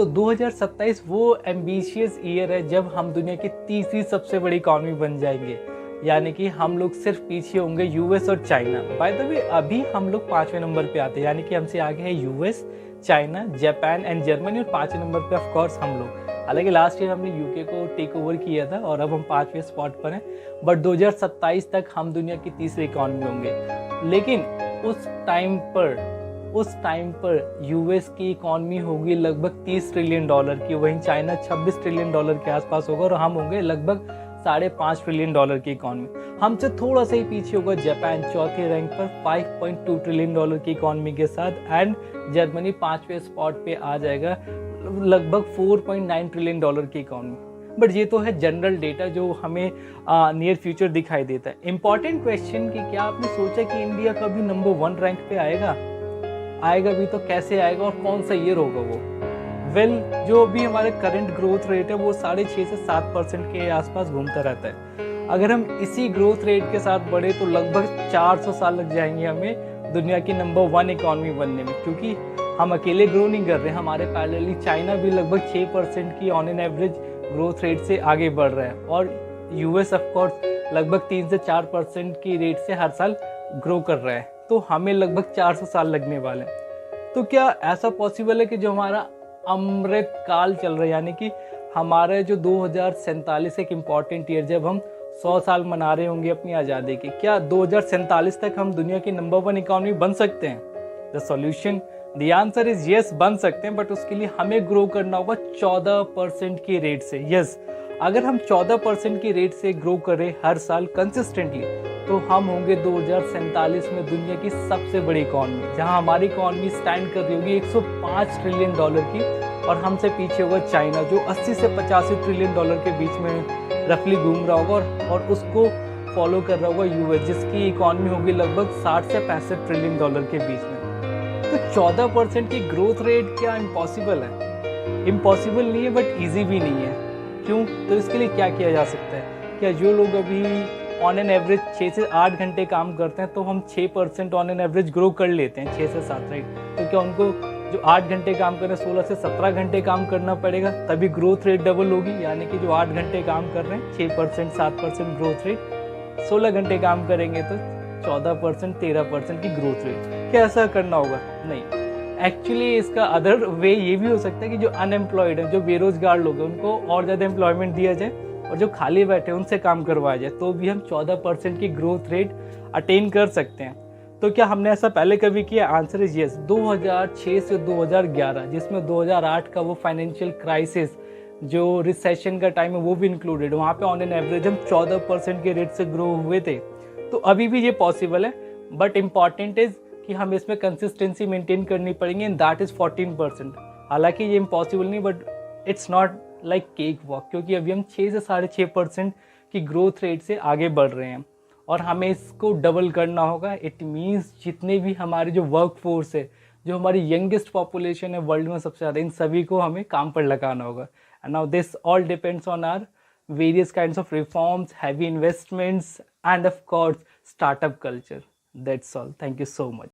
2027 वो ambitious year है जब हम दुनिया की तीसरी सबसे बड़ी इकॉनमी बन जाएंगे, यानी कि हम लोग सिर्फ पीछे होंगे यूएस और चाइना। बाय द वे अभी हम लोग 5वें नंबर पे आते हैं, यानी कि हमसे आगे है US, China, Japan and Germany, और 5वें नंबर पे ऑफ कोर्स हम लोग। हालांकि लास्ट ईयर हमने यूके को टेक ओवर किया था और अब हम 5वें स्पॉट पर हैं, बट 2027 तक हम दुनिया की तीसरी इकॉनमी होंगे। लेकिन उस टाइम पर यूएस की इकॉनमी होगी लगभग $30 ट्रिलियन की, वहीं चाइना $26 ट्रिलियन के आसपास होगा और हम होंगे लगभग $5.5 ट्रिलियन की इकॉनमी। हमसे थोड़ा सा ही पीछे होगा जापान, चौथे रैंक पर $5.2 ट्रिलियन की इकॉनमी के साथ, एंड जर्मनी 5वें स्पॉट पे आ जाएगा लगभग $4.9 ट्रिलियन की इकॉनमी। बट ये तो है जनरल डेटा जो हमें नियर फ्यूचर दिखाई देता है। इंपॉर्टेंट क्वेश्चन कि क्या आपने सोचा कि इंडिया कभी नंबर 1 रैंक पे आएगा भी तो कैसे आएगा और कौन सा ईयर होगा वो? जो भी हमारे करंट ग्रोथ रेट है वो 6.5 से 7% के आसपास घूमता रहता है। अगर हम इसी ग्रोथ रेट के साथ बढ़े तो लगभग 400 साल लग जाएंगे हमें दुनिया की नंबर 1 इकॉनमी बनने में, क्योंकि हम अकेले ग्रो नहीं कर रहे, हमारे पैरेलली चाइना भी लगभग 6% की on an average growth rate से आगे बढ़ रहा है, और यूएस ऑफ कोर्स लगभग 3 से 4% की रेट से हर साल ग्रो कर रहा है। तो हमें लगभग 400 साल लगने वाले हैं। तो क्या ऐसा पॉसिबल है कि जो हमारा अमृत काल चल रहा है, यानी कि हमारे जो 2047 एक इम्पॉर्टेंट ईयर जब हम 100 साल मना रहे होंगे अपनी आज़ादी के, क्या 2047 तक हम दुनिया की नंबर 1 इकॉनमी बन सकते हैं? The solution, the answer is yes, बन सकते हैं, बट उसके लिए हमें ग्रो करना होगा 14% की रेट से। यस, अगर हम 14% की रेट से ग्रो करें हर साल कंसिस्टेंटली, तो हम होंगे 2047 में दुनिया की सबसे बड़ी इकॉनमी, जहां हमारी इकॉनमी स्टैंड कर रही होगी $105 ट्रिलियन की, और हमसे पीछे होगा चाइना जो 80 से 85 ट्रिलियन के बीच में रफली घूम रहा होगा, और उसको फॉलो कर रहा होगा यूएस जिसकी इकॉनमी होगी लगभग 60 से 65 ट्रिलियन के बीच में। तो 14% की ग्रोथ रेट क्या इम्पॉसिबल है? इम्पॉसिबल नहीं है, बट ईजी भी नहीं है। क्यों? तो इसके लिए क्या किया जा सकता है? क्या जो लोग अभी ऑन एन एवरेज 6 से 8 घंटे काम करते हैं, तो हम 6% ऑन एन एवरेज ग्रो कर लेते हैं, 6 से 7, राइट? तो क्या उनको जो 8 घंटे काम कर रहे हैं 16 से 17 घंटे काम करना पड़ेगा, तभी ग्रोथ रेट डबल होगी? यानी कि जो 8 घंटे काम कर रहे हैं 6% 7% ग्रोथ रेट, 16 घंटे काम करेंगे तो 14% 13% की ग्रोथ रेट। क्या ऐसा करना होगा? नहीं। एक्चुअली इसका अदर वे ये भी हो सकता है कि जो अनएम्प्लॉयड है, जो बेरोजगार लोग हैं, उनको और ज़्यादा एम्प्लॉयमेंट दिया जाए, और जो खाली बैठे उनसे काम करवाया जाए, तो भी हम 14% की ग्रोथ रेट अटेन कर सकते हैं। तो क्या हमने ऐसा पहले कभी किया? Answer is yes. 2006 से 2011, जिसमें 2008 का वो फाइनेंशियल क्राइसिस जो रिसेशन का टाइम है वो भी इंक्लूडेड, वहाँ पे ऑन एन एवरेज हम 14% के रेट से ग्रो हुए थे। तो अभी भी ये पॉसिबल है, बट इम्पॉर्टेंट इज कि हम इसमें कंसिस्टेंसी मेंटेन करनी पड़ेगी, एंड दैट इज 14%। हालांकि ये इम्पॉसिबल नहीं, but it's not like cake walk, क्योंकि अभी हम 6 से 6.5% की ग्रोथ रेट से आगे बढ़ रहे हैं, और हमें इसको डबल करना होगा। इट मीन्स जितने भी हमारे जो वर्क फोर्स है, जो हमारी यंगेस्ट पॉपुलेशन है वर्ल्ड में सबसे ज़्यादा, इन सभी को हमें काम पर लगाना होगा। And now this all depends on our various kinds of reforms, heavy investments, and of course startup culture. That's all. Thank you so much.